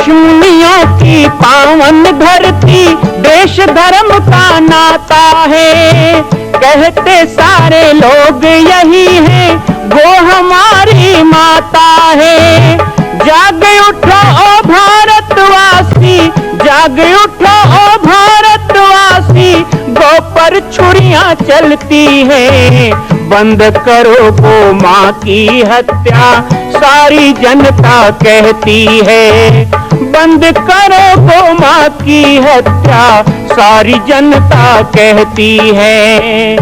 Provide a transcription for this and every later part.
ऋषिमुनियों की पावन धरती, देश धर्म का नाता है। कहते सारे लोग यही है, वो हमारी माता है। जाग उठो ओ भारतवासी, जाग उठो ओ भारतवासी, गौ पर छुरियां चलती है। बंद करो गौ माँ की हत्या, सारी जनता कहती है। बंद करो गौ माँ की हत्या, सारी जनता कहती है।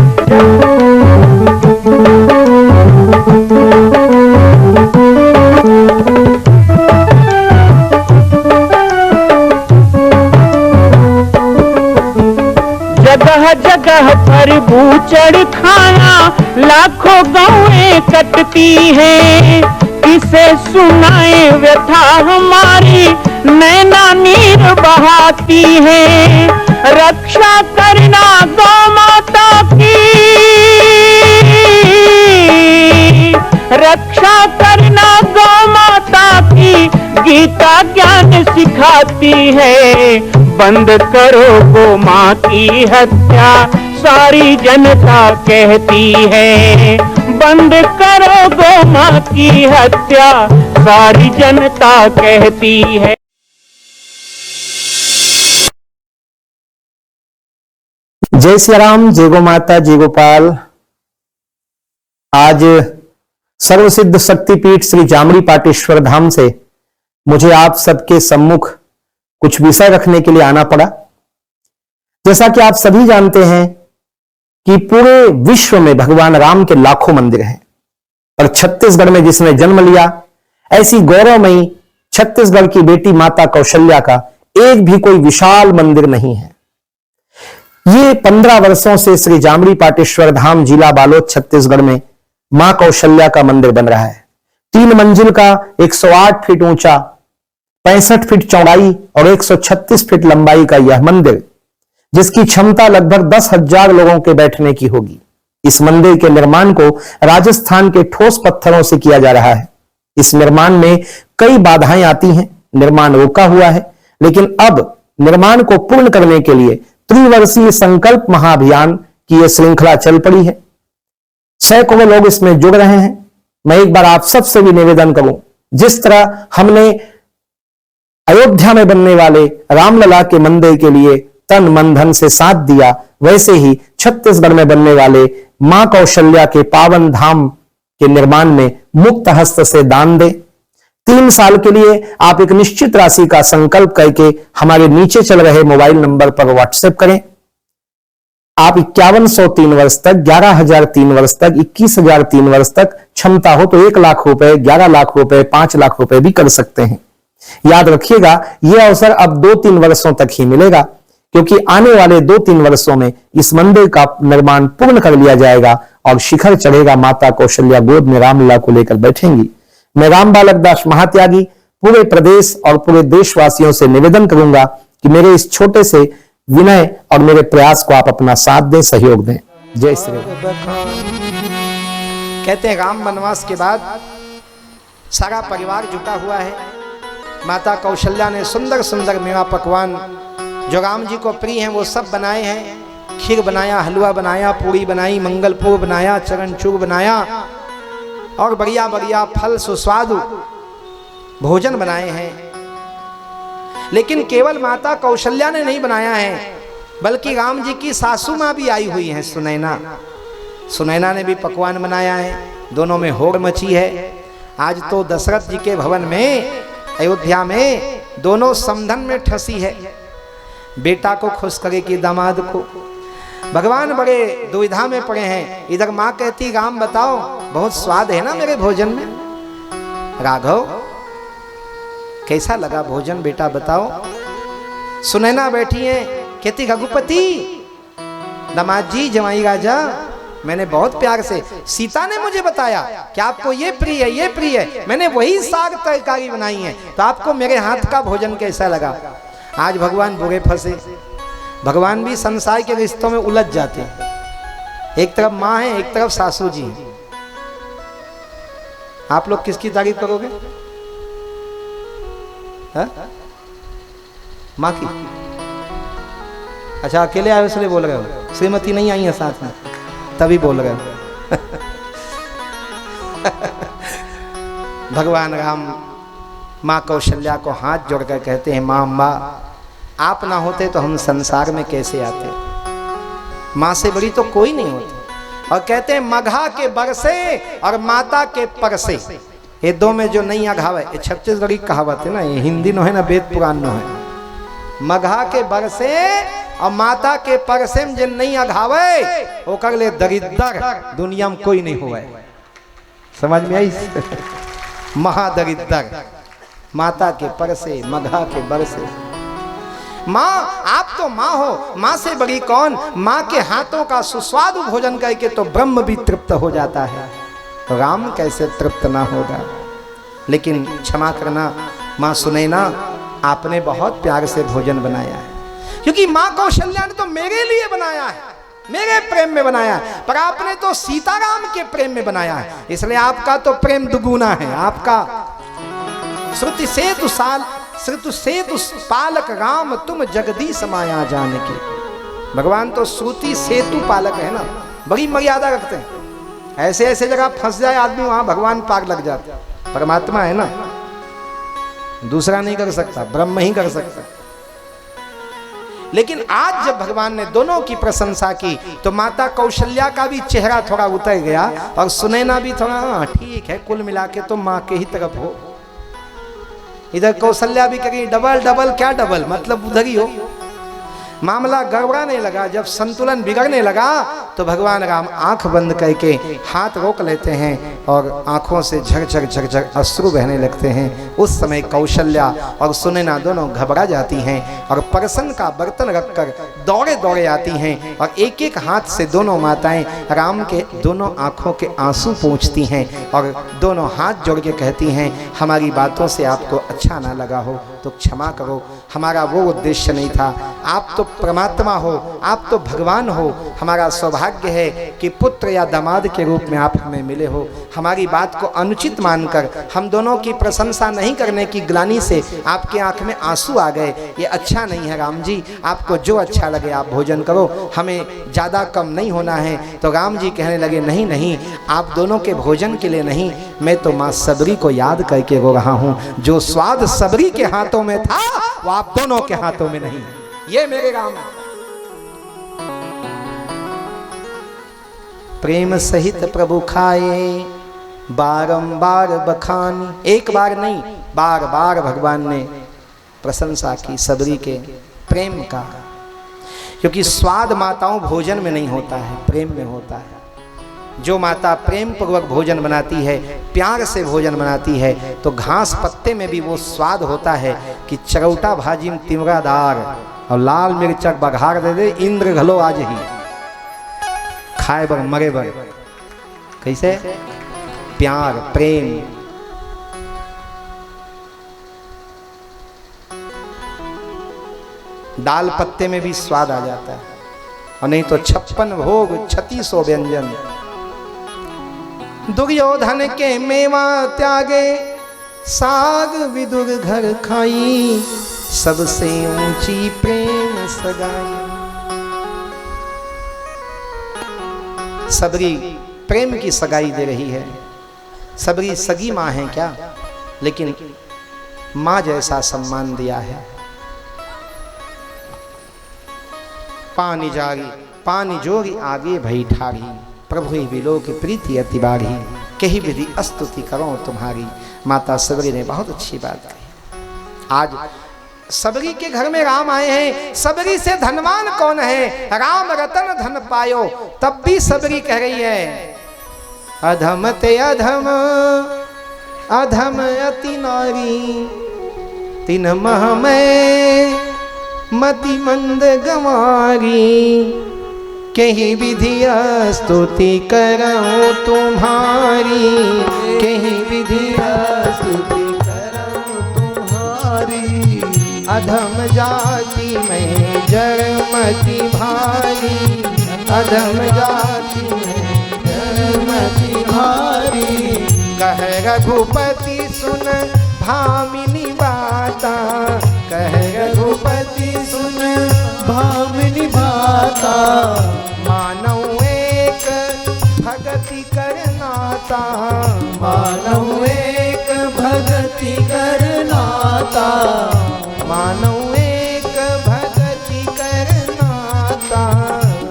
जगह जगह पर बूचड़ खाना, लाखों गौएं कटती हैं। किसे सुनाए व्यथा हमारी, नैना नीर बहाती है। रक्षा करना गौ माता की, रक्षा करना गौ माता की, गीता ज्ञान सिखाती है। बंद करो गौ माँ की हत्या, सारी जनता कहती है। बंद करो गौ माँ की हत्या, सारी जनता कहती है। जय श्री राम, जय गो माता, जय गोपाल। आज सर्वसिद्ध शक्तिपीठ श्री जामड़ी पाटेश्वर धाम से मुझे आप सबके सम्मुख कुछ विषय रखने के लिए आना पड़ा। जैसा कि आप सभी जानते हैं कि पूरे विश्व में भगवान राम के लाखों मंदिर हैं, और छत्तीसगढ़ में जिसने जन्म लिया, ऐसी गौरवमयी छत्तीसगढ़ की बेटी माता कौशल्या का एक भी कोई विशाल मंदिर नहीं है। ये 15 वर्षों से श्री जामड़ी पाटेश्वर धाम, जिला बालोद, छत्तीसगढ़ में मां कौशल्या का मंदिर बन रहा है। 3 मंजिल का 108 फीट ऊंचा, 65 फीट चौड़ाई और 136 फीट लंबाई का यह मंदिर, जिसकी क्षमता लगभग 10,000 लोगों के बैठने की होगी। इस मंदिर के निर्माण को राजस्थान के ठोस पत्थरों से किया जा रहा है। इस निर्माण में कई बाधाएं आती हैं, निर्माण रुका हुआ है, लेकिन अब निर्माण को पूर्ण करने के लिए त्रिवर्षीय संकल्प महाअभियान की यह श्रृंखला चल पड़ी है। सैकड़ों लोग इसमें जुड़ रहे हैं। मैं एक बार आप सबसे भी निवेदन करूं, जिस तरह हमने अयोध्या में बनने वाले रामलला के मंदिर के लिए तन मन धन से साथ दिया, वैसे ही छत्तीसगढ़ में बनने वाले मां कौशल्या के पावन धाम के निर्माण में मुक्त हस्त से दान दें। 3 साल के लिए आप एक निश्चित राशि का संकल्प करके हमारे नीचे चल रहे मोबाइल नंबर पर व्हाट्सएप करें। आप 5100 3 वर्ष तक, 11,000 3 वर्ष तक, 21,000 3 वर्ष तक, क्षमता हो तो 1 लाख रुपए, 11 लाख रुपए, 5 लाख रुपए भी कर सकते हैं। याद रखिएगा, यह अवसर अब 2-3 वर्षों तक ही मिलेगा, क्योंकि आने वाले 2-3 वर्षों में इस मंदिर का निर्माण पूर्ण कर लिया जाएगा और शिखर चढ़ेगा। माता कौशल्या गोद में रामलला को लेकर बैठेंगी। मैं राम बालक दास महात्यागी पूरे प्रदेश और पूरे देशवासियों से निवेदन करूंगा कि मेरे इस छोटे से विनय और मेरे प्रयास को आप अपना साथ दें, सहयोग दें। जय श्री राम। कहते हैं राम वनवास के बाद सारा परिवार जुटा हुआ है। माता कौशल्या ने सुंदर सुंदर मेवा पकवान जो राम जी को प्रिय हैं वो सब बनाए हैं। खीर बनाया, हलवा बनाया, पूरी बनाई, मंगलपुर बनाया, चरणचूर बनाया और बढ़िया बढ़िया फल सुस्वादु भोजन बनाए हैं। लेकिन केवल माता कौशल्या ने नहीं बनाया है, बल्कि राम जी की सासू माँ भी आई हुई हैं, सुनैना। सुनैना ने भी पकवान बनाया है। दोनों में होड़ मची है। आज तो दशरथ जी के भवन में, अयोध्या में, दोनों समधन में ठसी है। बेटा को खुश करे कि दामाद को। भगवान बड़े दुविधा में पड़े हैं। इधर माँ कहती, राम बताओ, बहुत स्वाद है ना मेरे भोजन में। राघव, कैसा लगा भोजन, बेटा बताओ। सुनैना बैठी है, कहती, रघुपति, दामाद जी, जमाई राजा, मैंने बहुत प्यार से, सीता ने मुझे बताया कि आपको ये प्रिय है, ये प्रिय है। मैंने वही साग तरकारी बनाई है, तो आपको मेरे हाथ का भोजन कैसा लगा। आज भगवान बुरे फंसे। भगवान भी संसार के रिश्तों में उलझ जाते हैं। एक तरफ माँ है, एक तरफ सासू जी। आप लोग किसकी तारीफ करोगे? माँ की। अच्छा, अकेले आए इसलिए बोल रहे हो? श्रीमती नहीं आई है साथ में तभी बोल रहे हो? भगवान राम माँ कौशल्या को हाथ जोड़कर कहते हैं, माँ अम्बा, आप ना होते तो हम संसार में कैसे आते? माँ से बड़ी तो कोई नहीं होती। और कहते हैं मघा के बरसे और माता के परसे, ये दो में जो नहीं अघावे, ये छत्तीसगढ़ी कहावत है ना, ये हिंदी नो है ना वेद पुराण नो है। मघा के बरसे और माता के परसे में जो नहीं अघावे वो कर ले दरिद्र, दुनिया में कोई नहीं हुआ। समझ में आई? महादरिद्र, माता के परसे, मघा के बरसे। माँ, आप तो माँ हो, माँ से बड़ी कौन? माँ के हाथों का सुस्वादु भोजन करके तो ब्रह्म भी तृप्त हो जाता है, तो राम कैसे तृप्त ना होगा? लेकिन क्षमा करना माँ सुनैना, आपने बहुत प्यार से भोजन बनाया है, क्योंकि माँ कौशल्या ने तो मेरे लिए बनाया है, मेरे प्रेम में बनाया है, पर आपने तो सीताराम के प्रेम में बनाया है, इसलिए आपका तो प्रेम दुगुना है। आपका श्रुति सेतु पालक राम, तुम जगदीश माया जानकी। भगवान तो श्रुति सेतु पालक है ना, बड़ी मर्यादा रखते हैं। ऐसे ऐसे जगह फंस जाए आदमी, वहां भगवान पार लग जाते हैं। परमात्मा है ना, दूसरा नहीं कर सकता, ब्रह्म ही कर सकता। लेकिन आज जब भगवान ने दोनों की प्रशंसा की तो माता कौशल्या का भी चेहरा थोड़ा उतर गया और सुनैना भी थोड़ा, ठीक है, कुल मिला के तो माँ के ही तरफ हो। इधर कौशल्या भी करी डबल डबल, क्या डबल मतलब उधर ही हो। मामला गड़बड़ाने लगा, जब संतुलन बिगड़ने लगा तो भगवान राम आंख बंद करके हाथ रोक लेते हैं और आंखों से झरझर झरझर अश्रु बहने लगते हैं। उस समय कौशल्या और सुनैना दोनों घबरा जाती हैं और परसन का बर्तन रखकर दौड़े दौड़े आती हैं और एक एक हाथ से दोनों माताएं राम के दोनों आंखों के आंसू पोंछती हैं और दोनों हाथ जोड़ के कहती हैं, हमारी बातों से आपको अच्छा ना लगा हो तो क्षमा करो, हमारा वो उद्देश्य नहीं था। आप तो परमात्मा हो, आप तो भगवान हो, हमारा सौभाग्य है कि पुत्र या दामाद के रूप में आप हमें मिले हो। हमारी बात को अनुचित मानकर हम दोनों की प्रशंसा नहीं करने की ग्लानि से आपके आंख में आंसू आ गए, ये अच्छा नहीं है राम जी। आपको जो अच्छा लगे आप भोजन करो, हमें ज़्यादा कम नहीं होना है। तो राम जी कहने लगे, नहीं नहीं, आप दोनों के भोजन के लिए नहीं, मैं तो माँ सबरी को याद करके रो रहा हूँ। जो स्वाद सबरी के हाथों में था वो आप दोनों के हाथों में नहीं। ये मेरे राम प्रेम सहित प्रभु खाए, बारंबार बखानी। एक बार नहीं, बार बार भगवान ने प्रशंसा की सबरी के प्रेम का, क्योंकि स्वाद माताओं भोजन में नहीं होता है, प्रेम में होता है। जो माता प्रेम पूर्वक भोजन बनाती है, प्यार से भोजन बनाती है, तो घास पत्ते में भी वो स्वाद होता है कि चरौटा भाजी में तिमरादार और लाल मिर्चक बघार दे दे, इंद्र घलो आज ही खाए बर मरे बर। कैसे? प्यार, प्रेम। दाल पत्ते में भी स्वाद आ जाता है, और नहीं तो 56 भोग 3600 व्यंजन। दुर्योधन के मेवा त्यागे, साग विदुर घर खाई, सबसे ऊंची प्रेम सगाई। सबरी प्रेम की सगाई दे रही है। सबरी सगी माँ है क्या, लेकिन माँ जैसा सम्मान दिया है। पानी जागी पानी जोगी आगे भई ठारी, प्रभु विलो की प्रीति अति बाढ़ी, कही विधि स्तुति करो तुम्हारी। माता सबरी ने बहुत अच्छी बात कही। आज सबरी के घर में राम आए हैं। सबरी से धनवान कौन है? राम रतन धन पायो। तब भी सबरी कह रही है, अधम ते अधम अधम अति नारी, तिन मह में मति मंद गंवारी, कहीं विधि स्तुति करो तुम्हारी, कहीं विधि स्तुति करो तुम्हारी। अधम जाति में जरमति भारी, अधम जाति में जरमति भारी। कह रघुपति सुन भामिनी बाता, कह रघुपति भामिनी भाता, मानव एक भगति करनाता, मानव एक भगति करनाता, मानव एक भगति करनाता,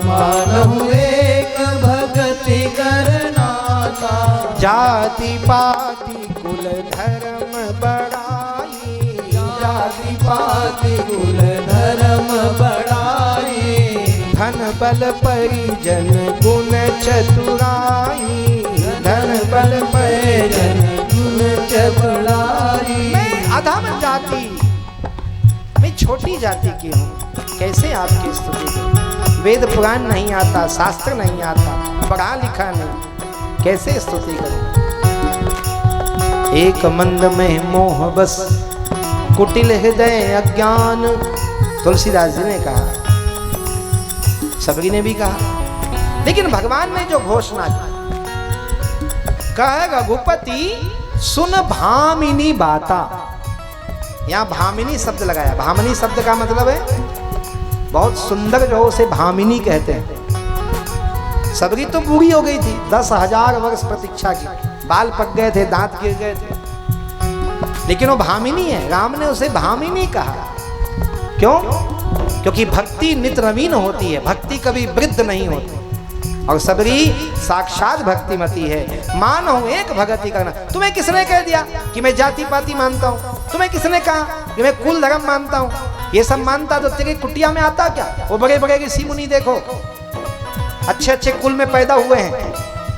मानव एक भगति करनाता। जाति पाति कुल धर्म बड़ाई, जाति पाति कुल धर्म बढ़ाई, धन बल परिजन गुण चतुराई, धन बल परिजन गुण चतुराई। मैं अधम जाति, मैं छोटी जाति की हूँ, कैसे आपकी स्तुति करूं? वेद पुराण नहीं आता, शास्त्र नहीं आता, पढ़ा लिखा नहीं, कैसे स्तुति करूं? एक मंद में मोह बस कुटिल हृदय अज्ञान, तुलसीदास जी ने कहा, सबरी ने भी कहा। लेकिन भगवान ने जो घोषणा की, कहा रघुपति सुन भामिनी बाता। यहां भामिनी शब्द लगाया। भामिनी शब्द का मतलब है बहुत सुंदर, जो उसे भामिनी कहते हैं। सबरी तो बूढ़ी हो गई थी, 10,000 वर्ष प्रतीक्षा की, बाल पक गए थे, दांत गिर गए थे, लेकिन वो भामिनी है। राम ने उसे भामिनी कहा। क्यों? क्योंकि भक्ति नित्य नवीन होती है, भक्ति कभी वृद्ध नहीं होती, और सबरी साक्षात भक्तिमती है। मानो एक भक्ति करना। तुम्हें किसने कह दिया कि मैं जाति पाति मानता हूँ? तुम्हें किसने कहा कि मैं कुल धर्म मानता हूँ? ये सब मानता तो तेरी कुटिया में आता क्या? वो बड़े बड़े ऋषि मुनि देखो, अच्छे अच्छे कुल में पैदा हुए हैं,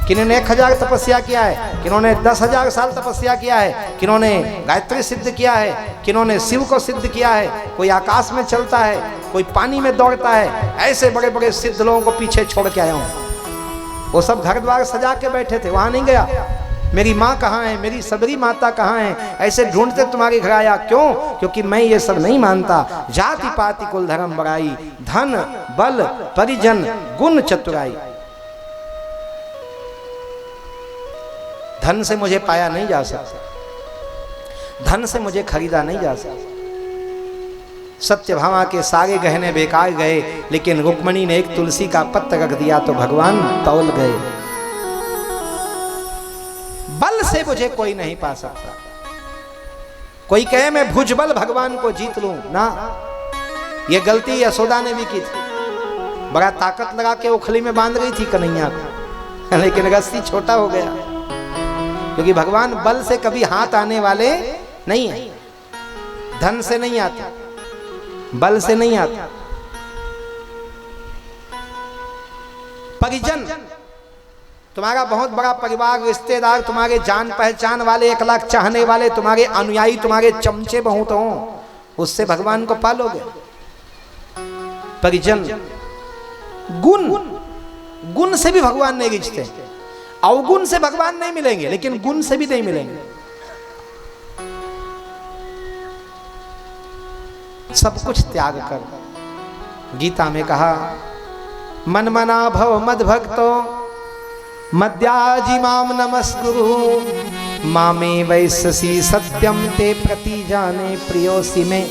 किन्होंने 1000 तपस्या किया है, किन्होंने 10,000 साल तपस्या किया है, किन्होंने गायत्री सिद्ध किया है, किन्होंने शिव को सिद्ध किया है, कोई आकाश में चलता है, कोई पानी में दौड़ता है। ऐसे बड़े बड़े सिद्ध लोगों को पीछे छोड़ के आया हूँ। वो सब घर द्वार सजा के बैठे थे, वहां नहीं गया। मेरी माँ कहाँ है, मेरी सबरी माता कहाँ है, ऐसे ढूंढते तुम्हारे घर आया। क्यों? क्योंकि मैं ये सब नहीं मानता। जाति पाति कुल धर्म बड़ाई, धन बल परिजन गुण चतुराई। धन से मुझे पाया नहीं जा सकता, धन से मुझे खरीदा नहीं जा सकता। सत्यभामा के सारे गहने बेकार गए, लेकिन रुक्मणी ने एक तुलसी का पत्ता रख दिया तो भगवान तौल गए। बल से मुझे कोई नहीं पा सकता। कोई कहे मैं भुजबल भगवान को जीत लूं, ना, ये गलती यशोदा ने भी की थी। बड़ा ताकत लगा के उखली में बांध गई थी कन्हैया को, लेकिन रस्सी छोटा हो गया, क्योंकि भगवान बल से कभी हाथ आने वाले नहीं है। धन से नहीं आते, बल से नहीं आते। परिजन, तुम्हारा बहुत बड़ा परिवार, रिश्तेदार, तुम्हारे जान पहचान वाले, 1 लाख चाहने वाले, तुम्हारे अनुयायी, तुम्हारे चमचे बहुत हो, उससे भगवान को पालोगे। परिजन, गुण, गुण से भी भगवान नहीं रिझते। अवगुण से भगवान नहीं मिलेंगे, लेकिन गुण से भी नहीं मिलेंगे। सब कुछ त्याग कर, गीता में कहा, मन मना भव मद भक्तो मद्याजी माम नमस्कुरु मामे वैससी सत्यम ते प्रति जाने प्रियोसी में।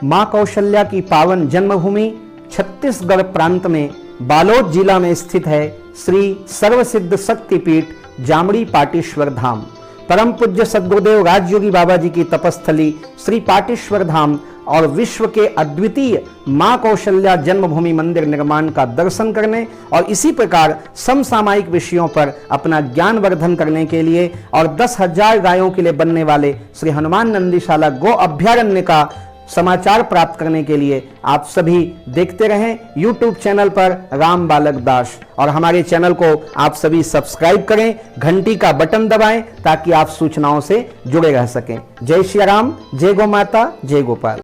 मां कौशल्या की पावन जन्मभूमि छत्तीसगढ़ प्रांत में बालोद जिला में स्थित है श्री सर्वसिद्ध शक्तिपीठ जामड़ी पाटेश्वर धाम। परम पूज्य सद्गुरुदेव राजयोगी बाबा जी की तपस्थली श्री पाटेश्वर धाम और विश्व के अद्वितीय मां कौशल्या जन्मभूमि मंदिर निर्माण का दर्शन करने और इसी प्रकार समसामयिक विषयों पर अपना ज्ञान वर्धन करने के लिए और 10,000 गायों के लिए बनने वाले श्री हनुमान नंदीशाला गो अभ्यारण्य का समाचार प्राप्त करने के लिए आप सभी देखते रहें YouTube चैनल पर राम बालक दास, और हमारे चैनल को आप सभी सब्सक्राइब करें, घंटी का बटन दबाएं ताकि आप सूचनाओं से जुड़े रह सकें। जय श्री राम, जय गौ माता, जय गोपाल।